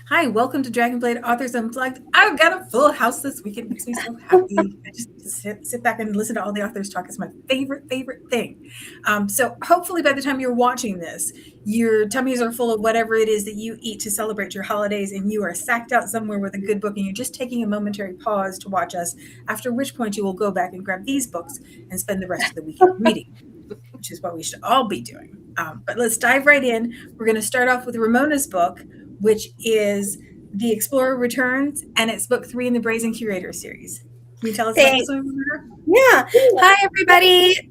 Hi, welcome to Dragonblade Authors Unplugged. I've got a full house this week. It makes me so happy. I just sit back and listen to all the authors talk. It's my favorite thing. So hopefully by the time you're watching this, your tummies are full of whatever it is that you eat to celebrate your holidays, and you are sacked out somewhere with a good book, and you're just taking a momentary pause to watch us, after which point you will go back and grab these books and spend the rest of the weekend reading, which is what we should all be doing. But let's dive right in. We're going to start off with Ramona's book, which is The Explorer Returns, and it's book 3 in the Brazen Curator series. Can you tell us about this Thanks. one, Ramona? Yeah. Hi, everybody.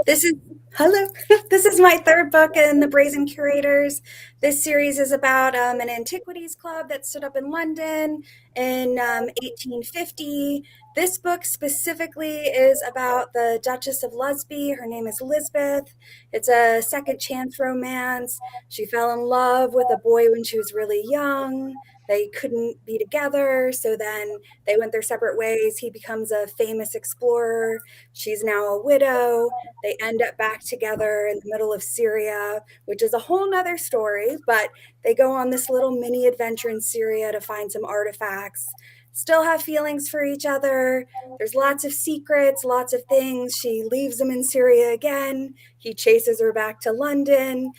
This is hello. This is my third book in the Brazen Curators. This series is about an antiquities club that stood up in London in 1850. This book specifically is about the Duchess of Lusby. Her name is Elizabeth. It's a second chance romance. She fell in love with a boy when she was really young. They couldn't be together, so then they went their separate ways. He becomes a famous explorer. She's now a widow. They end up back together in the middle of Syria, which is a whole nother story, but they go on this little mini adventure in Syria to find some artifacts. Still have feelings for each other. There's lots of secrets, lots of things. She leaves him in Syria again. He chases her back to London.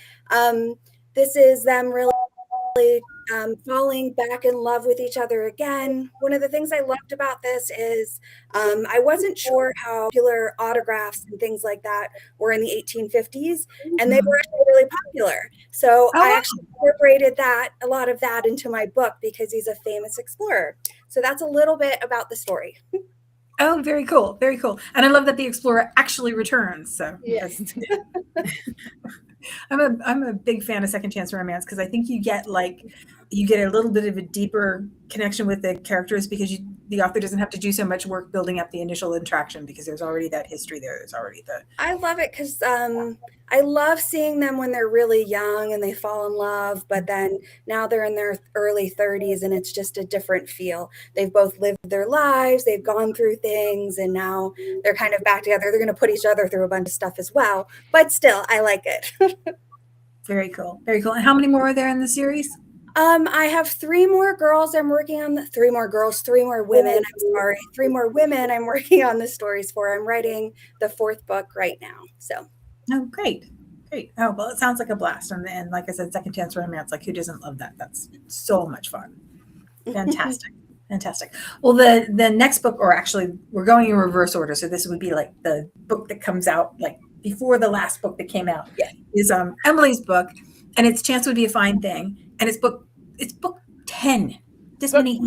This is them really falling back in love with each other again. One of the things I loved about this is I wasn't sure how popular autographs and things like that were in the 1850s, and they were actually really popular. So Oh, I wow. actually incorporated a lot of that into my book because he's a famous explorer. So that's a little bit about the story. Oh, very cool. Very cool. And I love that the Explorer actually returns. So Yes. I'm a big fan of second chance romance because I think you get a little bit of a deeper connection with the characters because the author doesn't have to do so much work building up the initial attraction because there's already that history there. There's already the I love it because I love seeing them when they're really young and they fall in love, but then now they're in their early 30s and it's just a different feel. They've both lived their lives, they've gone through things, and now they're kind of back together. They're going to put each other through a bunch of stuff as well, but still, I like it. very cool. Very cool. And how many more are there in the series? I have three more girls I'm working on. Three more girls, three more women. I'm sorry, three more women I'm working on the stories for. I'm writing the fourth book right now. So Oh, great. Great. Oh, well, it sounds like a blast. And like I said, second chance romance, like who doesn't love that? That's so much fun. Fantastic. Fantastic. Well, the next book, or actually we're going in reverse order. So this would be like the book that comes out like before the last book that came out yeah. is Emily's book, and its Chance Would Be a Fine Thing. And it's book 10. Book this many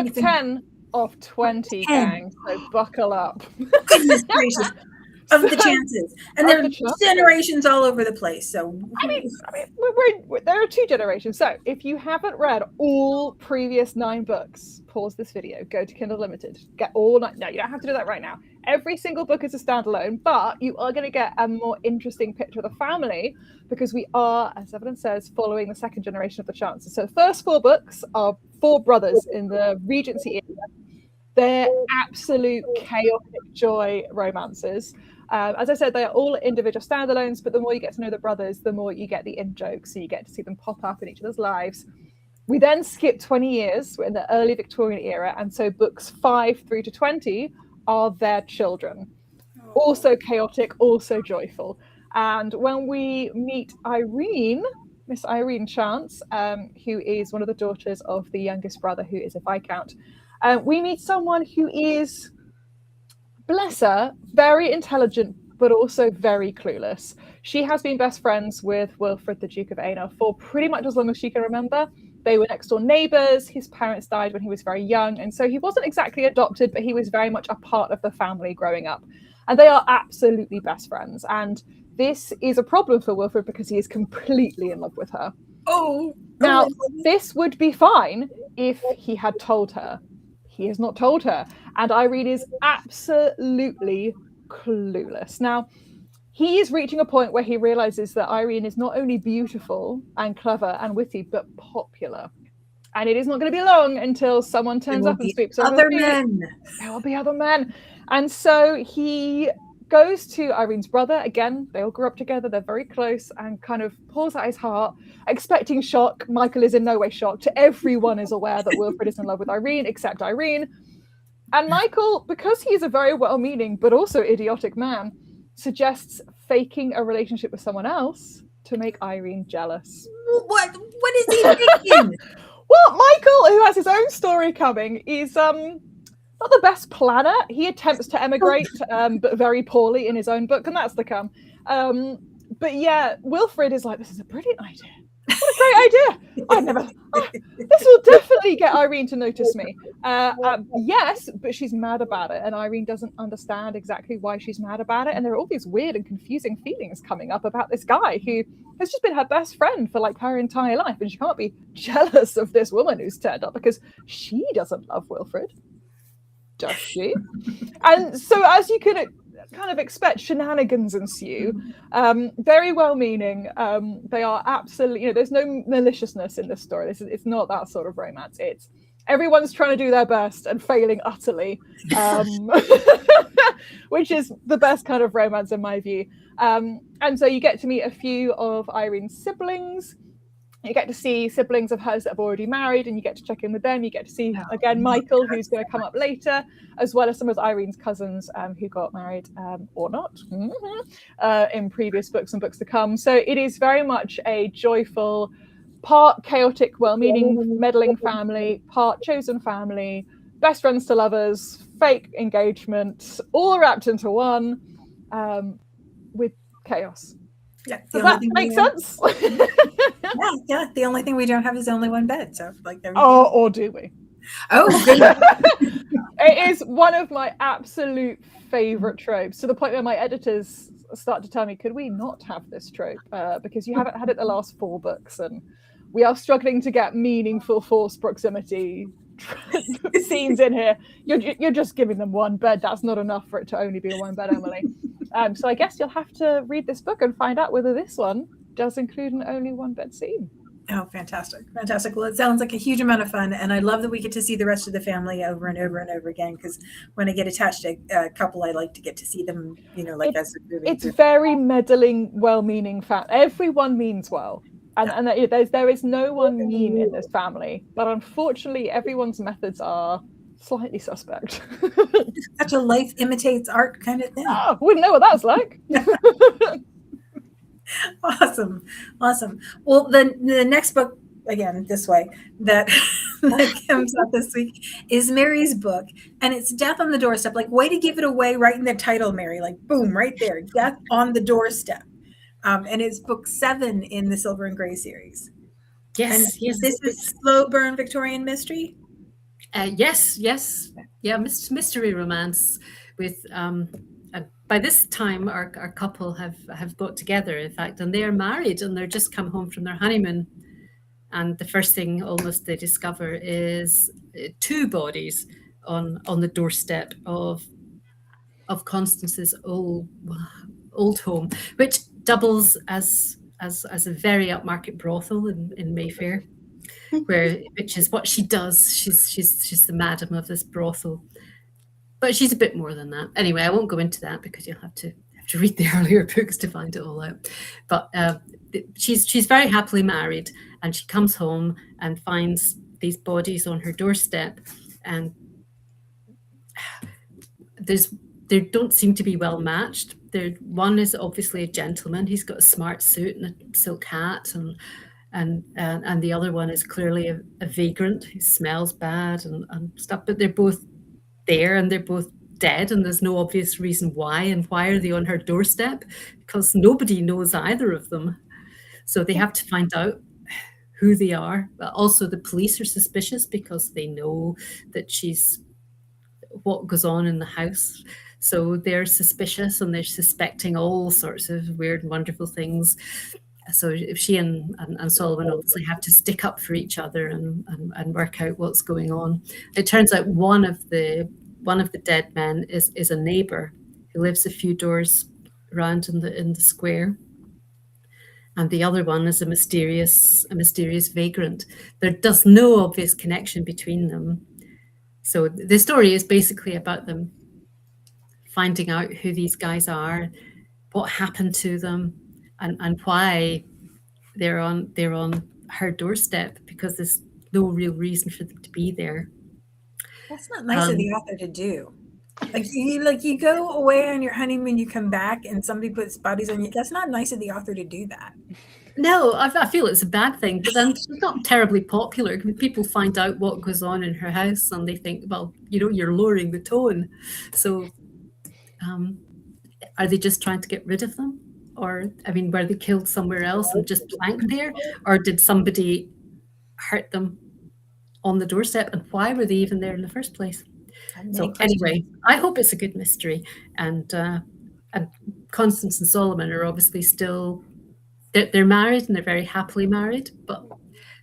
things. 10 of 20, 10. gang. So buckle up. Goodness gracious. Of the chances. And there are generations all over the place. So I mean, there are two generations. So if you haven't read all previous 9 books, pause this video, go to Kindle Limited, get all 9. No, you don't have to do that right now. Every single book is a standalone, but you are going to get a more interesting picture of the family because we are, as Evelyn says, following the second generation of the Chancellor. So the first 4 books are 4 brothers in the Regency era. They're absolute chaotic joy romances. As I said, they are all individual standalones, but the more you get to know the brothers, the more you get the in-jokes, so you get to see them pop up in each other's lives. We then skip 20 years, we're in the early Victorian era, and so books 5 through to 20 are their children. Also chaotic, also joyful. And when we meet Irene, Miss Irene Chance, who is one of the daughters of the youngest brother, who is a Viscount, we meet someone who is, bless her, very intelligent, but also very clueless. She has been best friends with Wilfred, the Duke of Aenor, for pretty much as long as she can remember. They were next door neighbours. His parents died when he was very young, and so he wasn't exactly adopted, but he was very much a part of the family growing up. And they are absolutely best friends. And this is a problem for Wilfred because he is completely in love with her. Now, this would be fine if he had told her. He has not told her. And Irene is absolutely clueless. Now, he is reaching a point where he realizes that Irene is not only beautiful and clever and witty, but popular. And it is not going to be long until someone turns up and sweeps over other men. There will be other men. And so he goes to Irene's brother. Again, they all grew up together. They're very close, and kind of pours out his heart, expecting shock. Michael is in no way shocked. Everyone is aware that Wilfred is in love with Irene, except Irene. And Michael, because he is a very well-meaning but also idiotic man, suggests faking a relationship with someone else to make Irene jealous. What is he thinking? Well, Michael, who has his own story coming, is not the best planner. He attempts to emigrate, but very poorly in his own book, and that's the come. But yeah, Wilfred is like, this is a brilliant idea. What a great idea! This will definitely get Irene to notice me. Yes, but she's mad about it, and Irene doesn't understand exactly why she's mad about it. And there are all these weird and confusing feelings coming up about this guy who has just been her best friend for like her entire life, and she can't be jealous of this woman who's turned up because she doesn't love Wilfred, does she? And so, as you can kind of expect, shenanigans ensue. Very well-meaning. They are absolutely, there's no maliciousness in this story. It's not that sort of romance. It's everyone's trying to do their best and failing utterly, which is the best kind of romance in my view. And so you get to meet a few of Irene's siblings. You get to see siblings of hers that have already married, and you get to check in with them. You get to see, again, Michael, who's going to come up later, as well as some of Irene's cousins who got married or not in previous books and books to come. So it is very much a joyful, part chaotic, well-meaning, meddling family, part chosen family, best friends to lovers, fake engagement, all wrapped into one with chaos. Yeah, does that make sense? Yeah. The only thing we don't have is only one bed. So like, or do we? Oh, goodness. It is one of my absolute favorite tropes, to the point where my editors start to tell me, could we not have this trope? Because you haven't had it the last 4 books, and we are struggling to get meaningful force proximity scenes in here. You're just giving them one bed. That's not enough for it to only be a one bed, Emily. So I guess you'll have to read this book and find out whether this one does include an only one bed scene. Oh, fantastic. Well, it sounds like a huge amount of fun. And I love that we get to see the rest of the family over and over and over again, because when I get attached to a couple, I like to get to see them, as they're moving. It's very meddling, well-meaning everyone means well. And there is no one mean in this family. But unfortunately, everyone's methods are slightly suspect. Such a life imitates art kind of thing. Oh, wouldn't know what that's like. Awesome. Well, the next book, again, this way, that comes out this week is Mary's book, and it's Death on the Doorstep. Like, way to give it away right in the title, Mary. Like, boom, right there, Death on the Doorstep. And it's book 7 in the Silver and Gray series. Yes. This is slow burn Victorian mystery. Yes. Yeah, mystery romance with. By this time, our couple have got together, in fact, and they are married, and they're just come home from their honeymoon. And the first thing almost they discover is 2 bodies on the doorstep of Constance's old home, which doubles as a very upmarket brothel in Mayfair, which is what she does. She's the madam of this brothel. But she's a bit more than that. Anyway, I won't go into that because you'll have to read the earlier books to find it all out. But she's very happily married, and she comes home and finds these bodies on her doorstep, and they don't seem to be well matched. One is obviously a gentleman. He's got a smart suit and a silk hat, and the other one is clearly a vagrant who smells bad and stuff. But they're both there, and they're both dead, and there's no obvious reason why. And why are they on her doorstep? Because nobody knows either of them, so they have to find out who they are. But also the police are suspicious because they know that she's what goes on in the house, so they're suspicious, and they're suspecting all sorts of weird and wonderful things. So she and Solomon obviously have to stick up for each other and work out what's going on. It turns out one of the dead men is a neighbor who lives a few doors around in the square, and the other one is a mysterious vagrant. There's no obvious connection between them. So the story is basically about them finding out who these guys are, what happened to them, and why they're on her doorstep, because there's no real reason for them to be there. That's not nice of the author to do. Like you go away on your honeymoon, you come back, and somebody puts bodies on you. That's not nice of the author to do that. No, I feel it's a bad thing, but then she's not terribly popular. People find out what goes on in her house, and they think, well, you're lowering the tone. So, are they just trying to get rid of them? Or, I mean, were they killed somewhere else and just planked there? Or did somebody hurt them on the doorstep? And why were they even there in the first place? So anyway, I hope it's a good mystery. And Constance and Solomon are obviously still, they're married and they're very happily married, but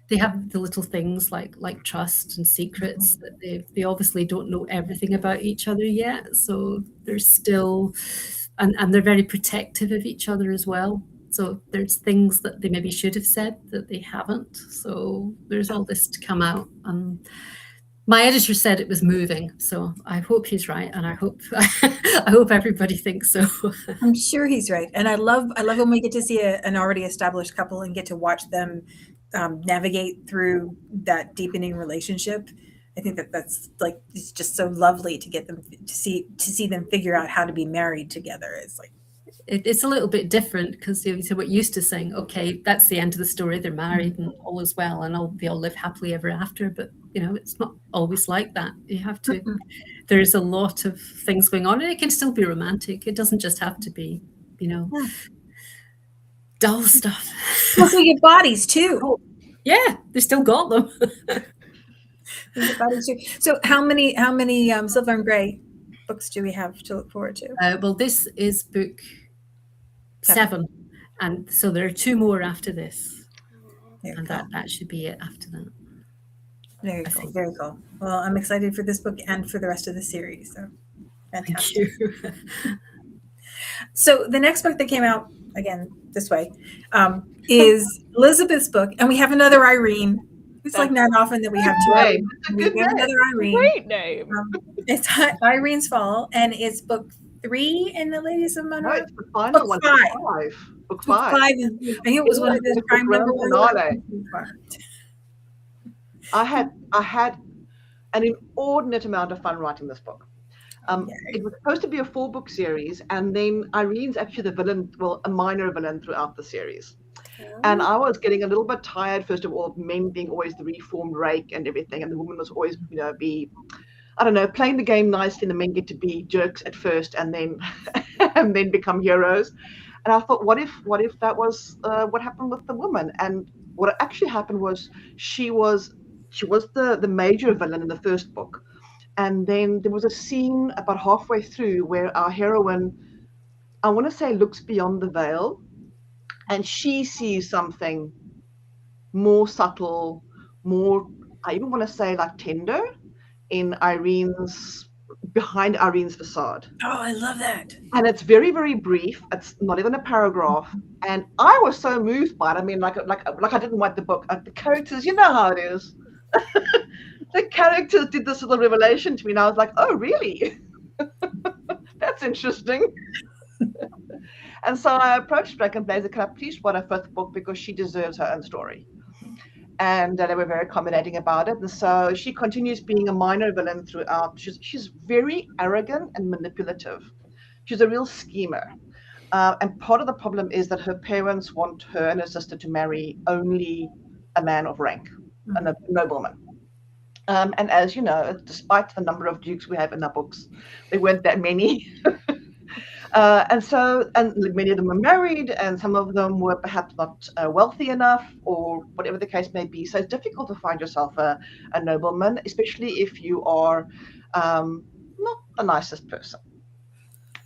they have the little things like trust and secrets that they obviously don't know everything about each other yet. So they're still, and they're very protective of each other as well. So there's things that they maybe should have said that they haven't. So there's all this to come out. My editor said it was moving, so I hope he's right, and I hope everybody thinks so. I'm sure he's right, and I love when we get to see an already established couple and get to watch them navigate through that deepening relationship. I think that's like, it's just so lovely to get them to see them figure out how to be married together. It's like, it's a little bit different, because so we're used to saying, okay, that's the end of the story, they're married and all is well, and they all live happily ever after. But it's not always like that. You have to, there's a lot of things going on, and it can still be romantic. It doesn't just have to be, dull stuff. Also your bodies too. Yeah, they still got them. So how many Silver and Grey books do we have to look forward to? Well, this is book 7, and so there are 2 more after this, and that should be it after that. Very cool. Very cool. Well, I'm excited for this book and for the rest of the series. So fantastic. Thank you. So the next book that came out, again this way, is Elizabeth's book, and we have another Irene. It's like not often that we have 2 Irene. We have another Irene. Great name. It's Irene's Fall, and it's book 3 in the Ladies of Monroe. No, it's the final Book one. 5. Book 5. I think it was one of those prime number ones. I had an inordinate amount of fun writing this book. It was supposed to be a 4-book series, and then Irene's actually the villain, well, a minor villain throughout the series. And I was getting a little bit tired, first of all, of men being always the reformed rake and everything, and the woman was always, playing the game nicely, and the men get to be jerks at first, and then and then become heroes. And I thought, what if that was what happened with the woman? And what actually happened was she was the major villain in the first book, and then there was a scene about halfway through where our heroine, I want to say, looks beyond the veil, and she sees something more subtle, more, I even want to say, like tender behind Irene's facade. Oh, I love that. And it's very, very brief. It's not even a paragraph. And I was so moved by it. I mean, like I didn't write the book. The characters, you know how it is. The characters did this little revelation to me, and I was like, oh, really? That's interesting. And so I approached Dragonblade, can I please write a 5th book, because she deserves her own story. And they were very accommodating about it. And so she continues being a minor villain throughout. She's very arrogant and manipulative. She's a real schemer. And part of the problem is that her parents want her and her sister to marry only a man of rank, a nobleman. And as you know, despite the number of dukes we have in our books, there weren't that many. And many of them were married, and some of them were perhaps not wealthy enough, or whatever the case may be. So it's difficult to find yourself a nobleman, especially if you are not the nicest person.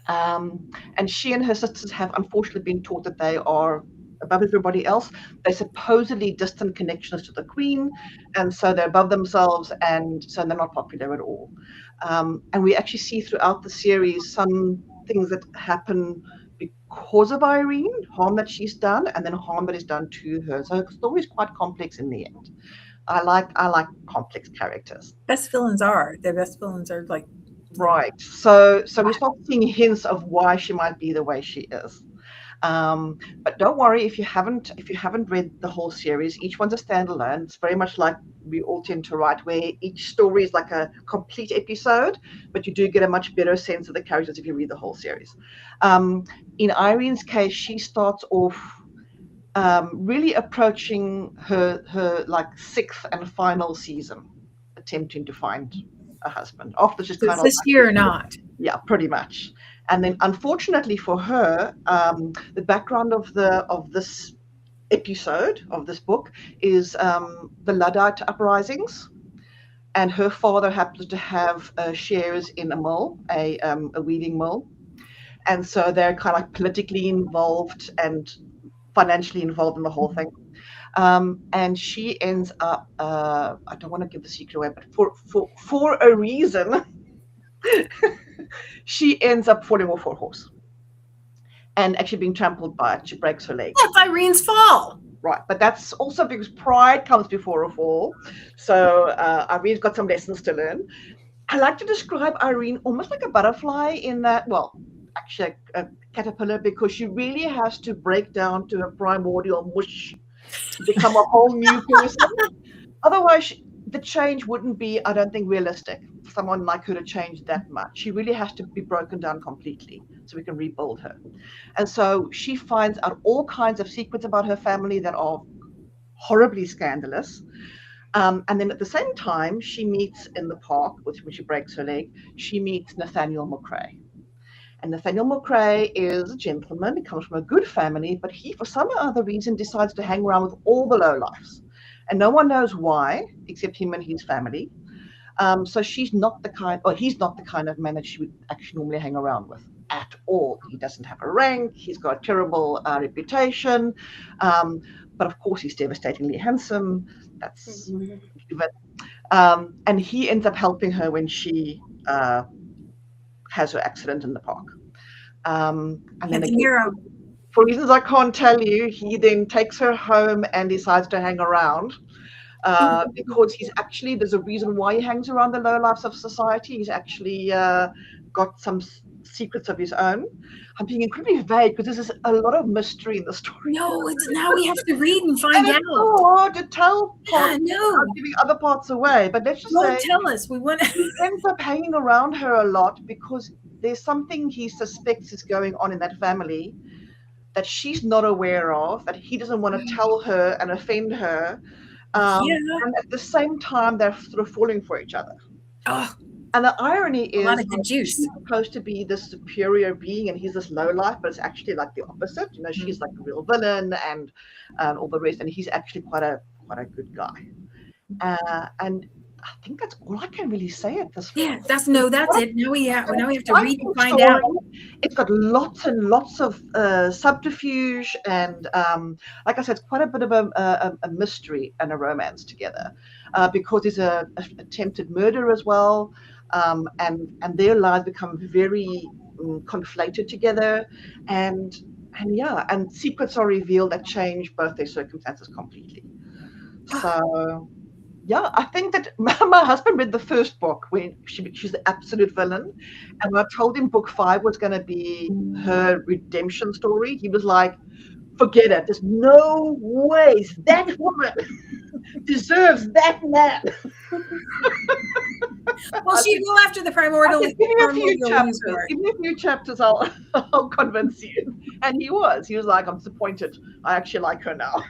And she and her sisters have unfortunately been taught that they are above everybody else. They're supposedly distant connections to the Queen, and so they're above themselves, and so they're not popular at all. And we actually see throughout the series some things that happen because of Irene, harm that she's done, and then harm that is done to her. So the story is quite complex in the end. I like complex characters. Best villains are like Right. So we start seeing hints of why she might be the way she is. But don't worry if you haven't read the whole series. Each one's a standalone. It's very much like we all tend to write, where each story is like a complete episode, but you do get a much better sense of the characters if you read the whole series. In Irene's case, she starts off really approaching her like sixth and final season, attempting to find a husband after she's kind of this year or not. Yeah, pretty much. And then, unfortunately for her, the background of this episode of this book is the Luddite uprisings, and her father happens to have shares in a mill, a weaving mill, and so they're kind of like politically involved and financially involved in the whole thing. And she ends up, I don't want to give the secret away, but for a reason, she ends up falling off her horse and actually being trampled by it. She breaks her leg. That's Irene's fall. Right, but that's also because pride comes before a fall. So Irene's got some lessons to learn. I like to describe Irene almost like a butterfly in that, well, actually a caterpillar, because she really has to break down to her primordial mush to become a whole new person. Otherwise, the change wouldn't be, I don't think, realistic for someone like her to change that much. She really has to be broken down completely so we can rebuild her. And so she finds out all kinds of secrets about her family that are horribly scandalous. And then at the same time, she meets in the park, when she breaks her leg, she meets Nathaniel McCrae. And Nathaniel McCrae is a gentleman. He comes from a good family, but he, for some other reason, decides to hang around with all the lowlifes. And no one knows why, except him and his family. So he's not the kind of man that she would actually normally hang around with at all. He doesn't have a rank. He's got a terrible reputation. But of course, he's devastatingly handsome. That's and he ends up helping her when she has her accident in the park. And then again, for reasons I can't tell you, he then takes her home and decides to hang around because there's a reason why he hangs around the lowlifes of society. He's actually got some secrets of his own. I'm being incredibly vague because there's a lot of mystery in the story. No, now we have to read and find out. It's so hard to tell parts without giving other parts away. But let's just say, tell us. We want. He ends up hanging around her a lot because there's something he suspects is going on in that family that she's not aware of, that he doesn't want to tell her and offend her. And at the same time, they're sort of falling for each other. Oh. And the irony is, she's supposed to be this superior being, and he's this lowlife, but it's actually like the opposite. You know, she's like a real villain, and all the rest, and he's actually quite a good guy. And I think that's all I can really say at this point. Yeah, that's it. Now we have to read and find out. It's got lots and lots of subterfuge, and like I said, it's quite a bit of a mystery and a romance together, because there's a attempted murder as well. And their lives become very conflated together, and secrets are revealed that change both their circumstances completely. So I think that my husband read the first book when she's the absolute villain, and when I told him book 5 was going to be her redemption story, he was like, forget it, there's no ways that woman deserves that man. Well, she go after the primordial. Give me a few chapters, I'll convince you. And he was like, I'm disappointed, I actually like her now.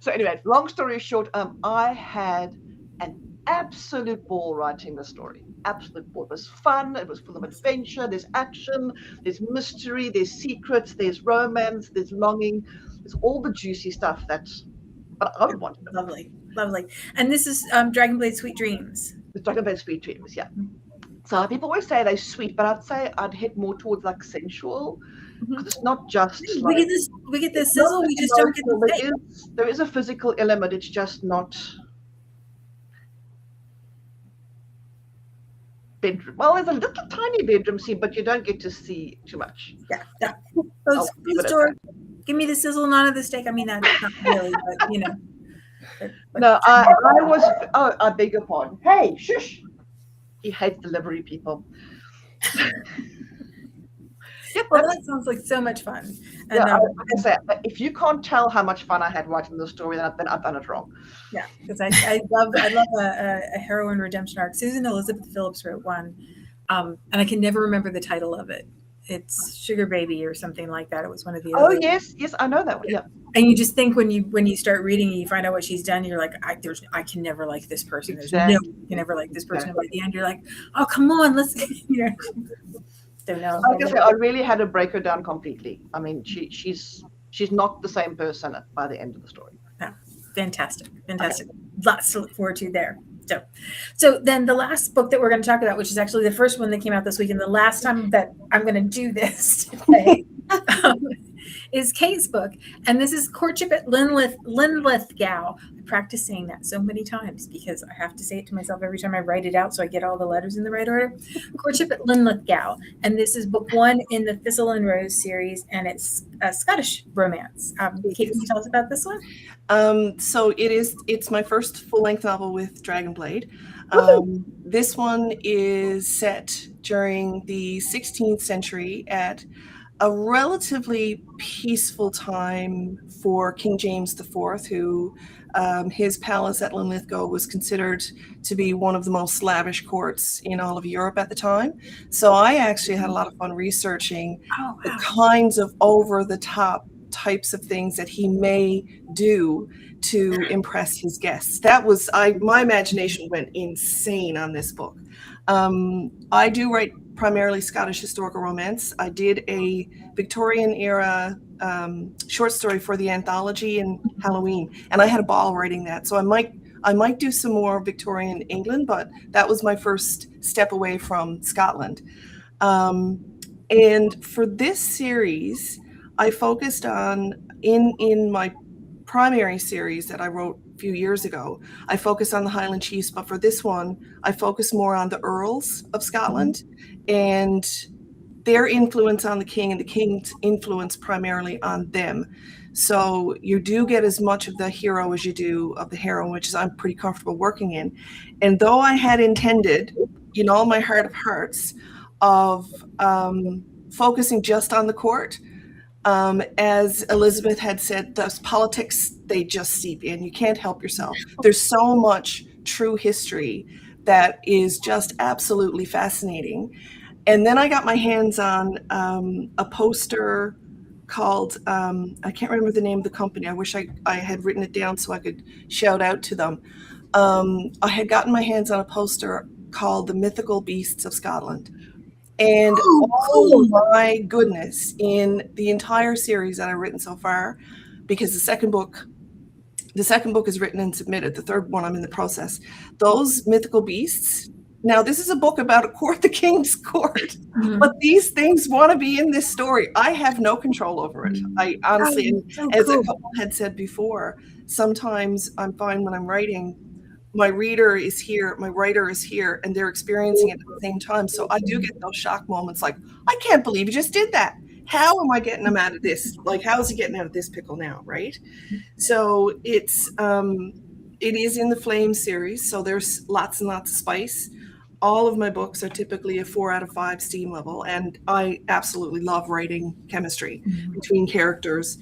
So anyway, long story short, I had an absolute ball writing the story. Absolute ball. It was fun. It was full of adventure. There's action. There's mystery. There's secrets. There's romance. There's longing. There's all the juicy stuff but I would want to know. Lovely. And this is Dragonblade Sweet Dreams. The Dragonblade Sweet Dreams, yeah. So people always say they're sweet, but I'd say I'd hit more towards like sensual. Because it's not just we get the sizzle, we just don't get the thing. There is a physical element, it's just not bedroom. Well, there's a little tiny bedroom scene, but you don't get to see too much. Yeah. Give me the sizzle, none of the steak. I mean, that's not really, but No, I was. Oh, I beg your pardon. Hey, shush! He hates delivery people. Yep. Well, that sounds like so much fun. And Yeah, I can say, if you can't tell how much fun I had writing the story, then I've done it wrong. Yeah, because I love a heroine redemption arc. Susan Elizabeth Phillips wrote one, and I can never remember the title of it. It's Sugar Baby or something like that. It was one of the. Oh other yes, I know that one. Yeah. And you just think when you start reading and you find out what she's done, you're like, I can never like this person. There's no way you can never like this person. And by the end, you're like, oh come on, let's Don't know. I really had to break her down completely. I mean, she's not the same person by the end of the story. Yeah, fantastic. Okay. Lots to look forward to there. So then the last book that we're going to talk about, which is actually the first one that came out this week, and the last time that I'm going to do this today, is Kate's book, and this is Courtship at Linlithgow. I practice saying that so many times because I have to say it to myself every time I write it out so I get all the letters in the right order. Courtship at Linlithgow, and this is book 1 in the Thistle and Rose series, and it's a Scottish romance. Kate, can you tell us about this one? So it's my first full-length novel with Dragonblade. This one is set during the 16th century at a relatively peaceful time for King James IV, who his palace at Linlithgow was considered to be one of the most lavish courts in all of Europe at the time. So I actually had a lot of fun researching the kinds of over-the-top types of things that he may do to impress his guests. That was my imagination went insane on this book. I do write primarily Scottish historical romance. I did a Victorian era short story for the anthology in Halloween, and I had a ball writing that. So I might do some more Victorian England, but that was my first step away from Scotland. And for this series, I focused on in my primary series that I wrote a few years ago, I focused on the Highland chiefs, but for this one, I focused more on the earls of Scotland and their influence on the king and the king's influence primarily on them. So you do get as much of the hero as you do of the heroine, which is I'm pretty comfortable working in. And though I had intended, in all my heart of hearts, of focusing just on the court, as Elizabeth had said, those politics, they just seep in. You can't help yourself. There's so much true history that is just absolutely fascinating. And then I got my hands on a poster called, I can't remember the name of the company. I wish I had written it down so I could shout out to them. I had gotten my hands on a poster called The Mythical Beasts of Scotland. And oh my goodness, in the entire series that I've written so far, because the second book is written and submitted, the third one I'm in the process, those mythical beasts. Now, this is a book about a court, the king's court, but these things want to be in this story. I have no control over it. I honestly, as a couple had said before, sometimes I'm fine when I'm writing, my reader is here, my writer is here, and they're experiencing it at the same time. So I do get those shock moments like, I can't believe you just did that. How am I getting him out of this? Like, how is he getting out of this pickle now, right? So it is in the Flame series, so there's lots and lots of spice. All of my books are typically a 4 out of 5 steam level, and I absolutely love writing chemistry between characters.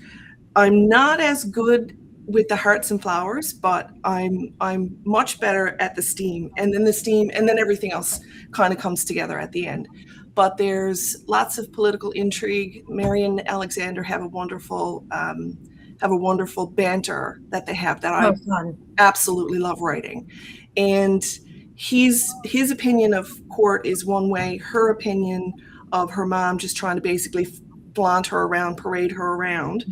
I'm not as good with the hearts and flowers, but I'm much better at the steam, and then everything else kind of comes together at the end. But there's lots of political intrigue. Mary and Alexander have a wonderful banter that they have that I absolutely love writing. And his opinion of court is one way. Her opinion of her mom just trying to basically flaunt her around, parade her around,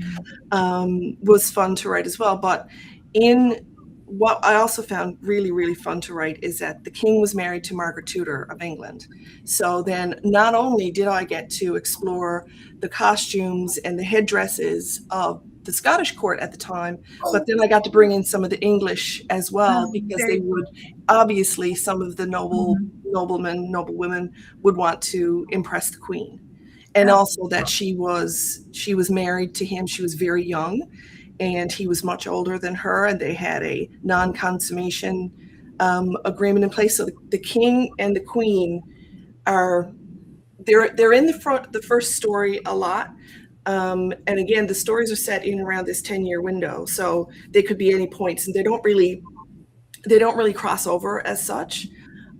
was fun to write as well. But in what I also found really, really fun to write is that the king was married to Margaret Tudor of England. So then not only did I get to explore the costumes and the headdresses of the Scottish court at the time, but then I got to bring in some of the English as well, because they would obviously, some of the noblemen, noblewomen would want to impress the queen. And also that she was married to him. She was very young, and he was much older than her, and they had a non-consummation agreement in place. So the king and the queen are they're in the first story a lot. And again, the stories are set in around this 10-year window, so they could be any points, and they don't really cross over as such.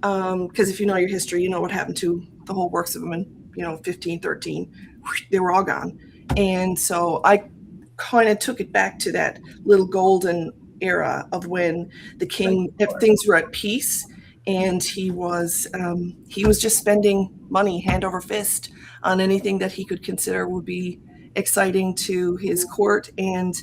Because if you know your history, you know what happened to the whole works of them in 1513. They were all gone. And so I kind of took it back to that little golden era of when the king, if things were at peace, and he was just spending money hand over fist on anything that he could consider would be exciting to his court, and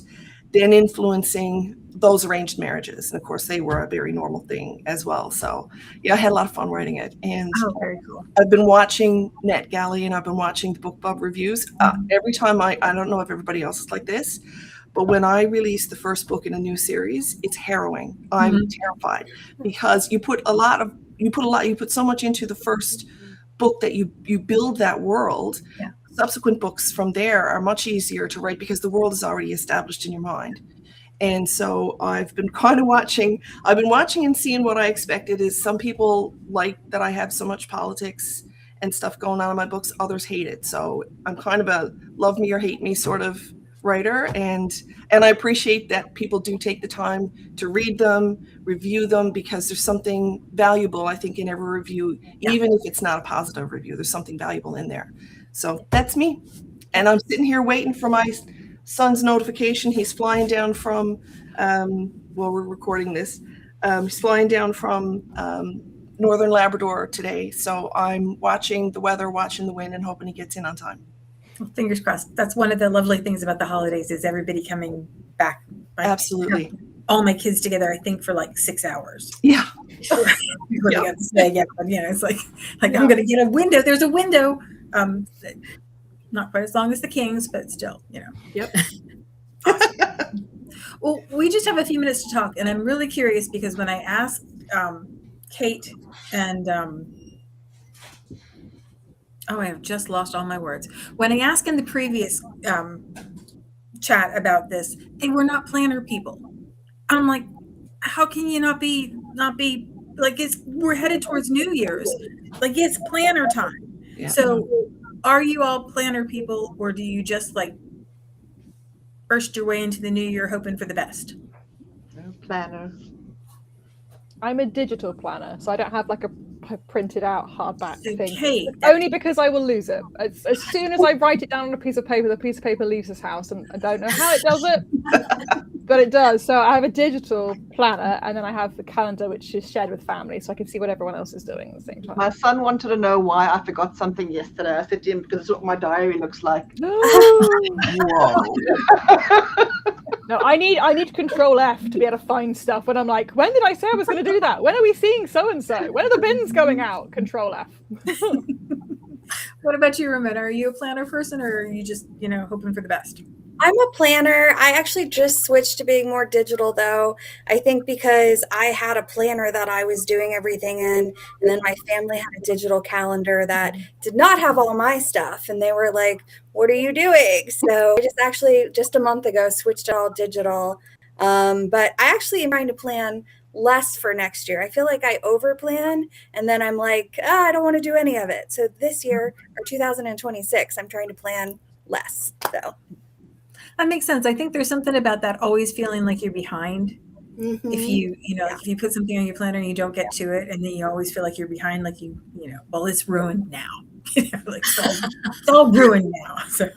then influencing those arranged marriages. And of course, they were a very normal thing as well. So yeah, I had a lot of fun writing it. And very cool. I've been watching NetGalley, and I've been watching the BookBub reviews. Every time I don't know if everybody else is like this, but when I release the first book in a new series, it's harrowing. I'm terrified, because you put so much into the first book that you build that world. Yeah. Subsequent books from there are much easier to write because the world is already established in your mind. And so I've been watching and seeing what I expected. Is some people like that I have so much politics and stuff going on in my books, others hate it. So I'm kind of a love me or hate me sort of writer, and I appreciate that people do take the time to read them, review them, because there's something valuable, I think, in every review. Even if it's not a positive review, there's something valuable in there. So that's me, and I'm sitting here waiting for my son's notification. He's flying down from we're recording this, he's flying down from northern Labrador today, so I'm watching the weather, watching the wind, and hoping he gets in on time. Well, fingers crossed. That's one of the lovely things about the holidays, is everybody coming back. Absolutely. All my kids together, I think, for like 6 hours. Yeah. Before they got to stay again. But, it's like I'm going to get a window. There's a window. Not quite as long as the Kings, but still, Yep. Awesome. Well, we just have a few minutes to talk, and I'm really curious because when I asked Kate and I have just lost all my words. When I asked in the previous chat about this, they were not planner people. I'm like, how can you not be like, we're headed towards New Year's, like it's planner time. Yeah. So are you all planner people, or do you just like burst your way into the new year hoping for the best? No planner. I'm a digital planner, so I don't have like a printed out hardback thing. Kate, only because I will lose it. As soon as I write it down on a piece of paper, the piece of paper leaves this house, and I don't know how it does it, but it does. So I have a digital planner, and then I have the calendar, which is shared with family, so I can see what everyone else is doing at the same time. My son wanted to know why I forgot something yesterday. I said to him, because it's what my diary looks like. Whoa. No, I need Control F to be able to find stuff when I'm like, when did I say I was going to do that? When are we seeing so and so? When are the bins going out? Control F. What about you, Ramona? Are you a planner person, or are you just hoping for the best? I'm a planner. I actually just switched to being more digital, though. I think because I had a planner that I was doing everything in, and then my family had a digital calendar that did not have all my stuff. And they were like, what are you doing? So I just a month ago switched to all digital. But I actually am trying to plan less for next year. I feel like I overplan, and then I'm like, I don't want to do any of it. So this year, or 2026, I'm trying to plan less. So that makes sense. I think there's something about that, always feeling like you're behind. Mm-hmm. If you if you put something on your planner and you don't get to it, and then you always feel like you're behind, like well, it's ruined now. Like it's all ruined now. So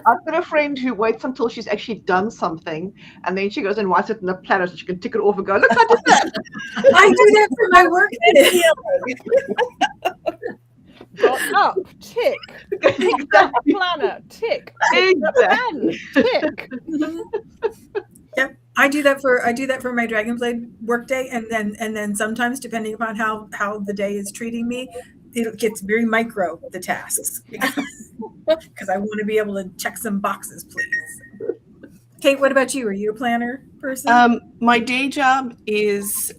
I've got a friend who waits until she's actually done something, and then she goes and writes it in a planner so she can tick it off and go, look, I did that. I do that for my work. Got up, tick. Exactly. Planner, tick. Exactly. Tick. Yep, I do that for my Dragonblade workday, and then sometimes, depending upon how the day is treating me, it gets very micro, the tasks, because I want to be able to check some boxes, please. Kate, what about you? Are you a planner person? My day job is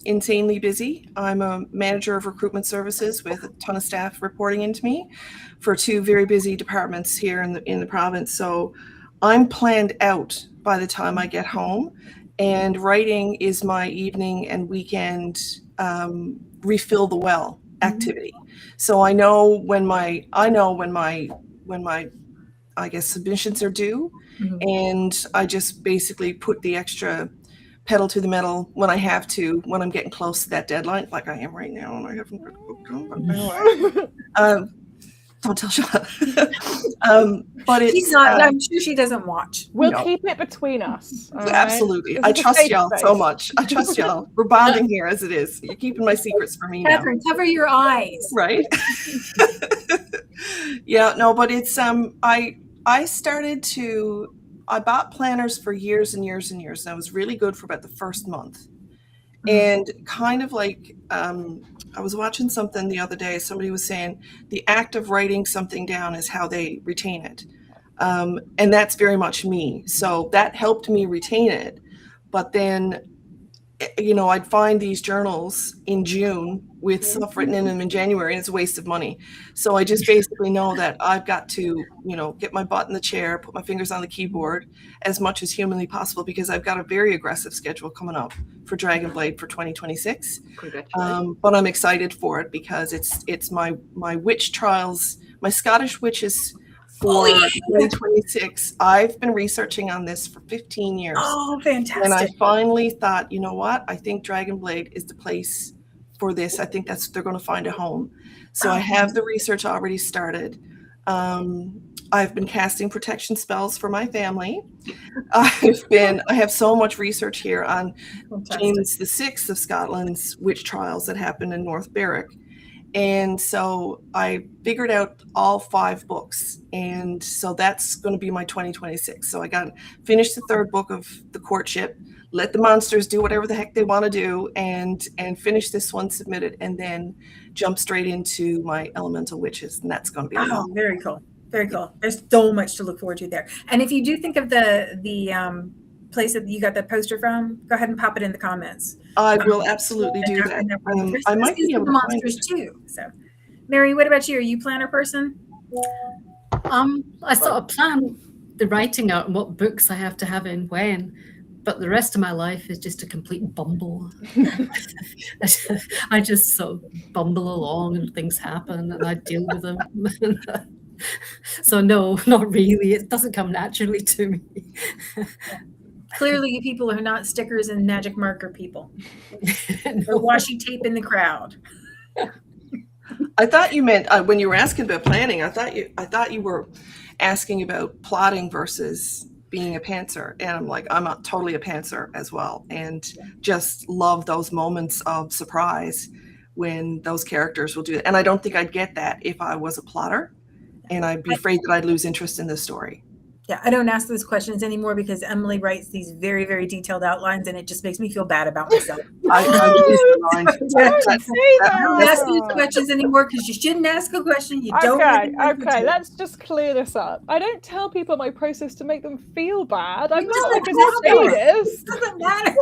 insanely busy. I'm a manager of recruitment services with a ton of staff reporting into me for two very busy departments here in the province. So I'm planned out by the time I get home, and writing is my evening and weekend refill the well activity. So I know when my I guess submissions are due, and I just basically put the extra pedal to the metal when I have to, when I'm getting close to that deadline, like I am right now, and I haven't read the book done, but anyway. Don't tell Sean. But it's She's not. I'm sure she doesn't watch. We'll keep it between us. Absolutely. Right? I trust y'all so much. I trust y'all. We're bonding here as it is. You're keeping my secrets from me Catherine, now. cover your eyes. Right. Yeah, no, but it's I started to, I bought planners for years and years and years, and I was really good for about the first month. And kind of like, I was watching something the other day, somebody was saying the act of writing something down is how they retain it. And that's very much me. So that helped me retain it. But then, you know, I'd find these journals in June with stuff written in them in January, and it's a waste of money. So I just basically know that I've got to, you know, get my butt in the chair, put my fingers on the keyboard as much as humanly possible, because I've got a very aggressive schedule coming up for Dragonblade for 2026. But I'm excited for it because it's my witch trials, my Scottish witches for 2026. I've been researching on this for 15 years. Oh, fantastic. And I finally thought, you know what? I think Dragonblade is the place for this. I think they're going to find a home. So I have the research already started. I've been casting protection spells for my family. I have so much research here on James VI of Scotland's witch trials that happened in North Berwick. And so I figured out all 5 books. And so that's going to be my 2026. So I got to finish the 3rd book of The Courtship, let the monsters do whatever the heck they want to do, and finish this one, submit it, and then jump straight into my Elemental Witches. And that's going to be very cool. Very cool. There's so much to look forward to there. And if you do think of the place that you got that poster from, go ahead and pop it in the comments. I will absolutely do that. I might be able to monsters too. So, Mary, what about you? Are you a planner person? I sort of plan the writing out and what books I have to have in when, but the rest of my life is just a complete bumble. I just sort of bumble along and things happen and I deal with them. So no, not really. It doesn't come naturally to me. Clearly, you people are not stickers and magic marker people. Or washi tape in the crowd. I thought you meant when you were asking about planning. I thought you were asking about plotting versus being a pantser, and I'm like, I'm totally a pantser as well, and just love those moments of surprise when those characters will do it. And I don't think I'd get that if I was a plotter, and I'd be afraid that I'd lose interest in the story. Yeah, I don't ask those questions anymore because Emily writes these very, very detailed outlines, and it just makes me feel bad about myself. I don't ask these questions anymore because you shouldn't ask a question you don't. Okay, let's just clear this up. I don't tell people my process to make them feel bad. I'm not like a It doesn't matter.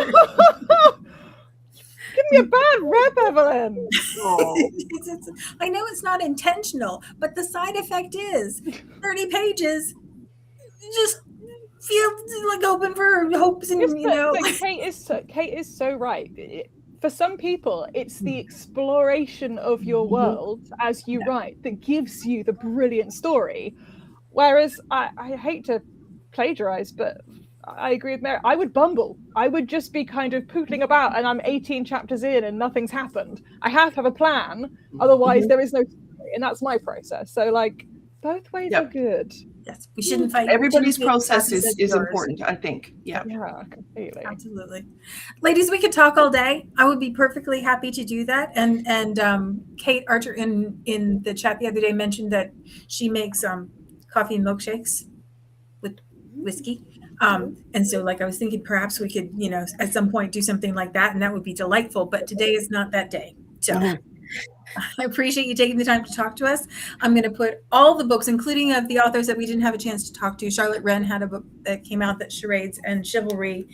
Give me a bad rep, Evelyn. I know it's not intentional, but the side effect is 30 pages. Just feel like open for hopes, and you know. Kate is so right. For some people, it's the exploration of your world as you write that gives you the brilliant story. Whereas I hate to plagiarize, but I agree with Mary. I would bumble. I would just be kind of pootling about, and I'm 18 chapters in, and nothing's happened. I have to have a plan, otherwise there is no story, and that's my process. So, like, both ways are good. Yes, we shouldn't fight. Everybody's process is important, I think. Yeah, completely. Absolutely. Ladies, we could talk all day. I would be perfectly happy to do that. And Kate Archer in the chat the other day mentioned that she makes coffee and milkshakes with whiskey. And so, like, I was thinking perhaps we could, you know, at some point do something like that, and that would be delightful. But today is not that day. So I appreciate you taking the time to talk to us. I'm going to put all the books, including of the authors that we didn't have a chance to talk to. Charlotte Wren had a book that came out, that Charades and Chivalry,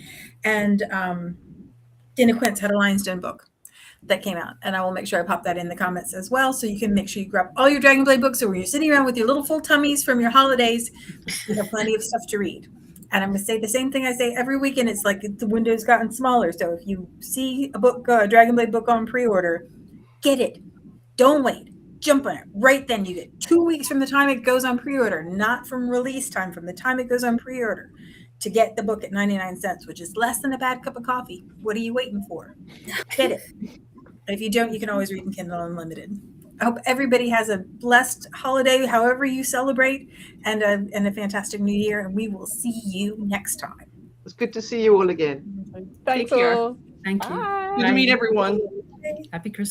and Dana Quince had a Lion's Den book that came out. And I will make sure I pop that in the comments as well, so you can make sure you grab all your Dragonblade books. So when you're sitting around with your little full tummies from your holidays, you have plenty of stuff to read. And I'm going to say the same thing I say every week, and it's like the window's gotten smaller. So if you see a book, a Dragonblade book on pre-order, get it. Don't wait. Jump on it. Right then, you get 2 weeks from the time it goes on pre-order, not from release time, from the time it goes on pre-order, to get the book at 99 cents, which is less than a bad cup of coffee. What are you waiting for? Get it. And if you don't, you can always read in Kindle Unlimited. I hope everybody has a blessed holiday, however you celebrate, and a fantastic new year. And we will see you next time. It's good to see you all again. Thanks Take care. all. Thank you. Bye. Good to meet everyone. Happy Christmas.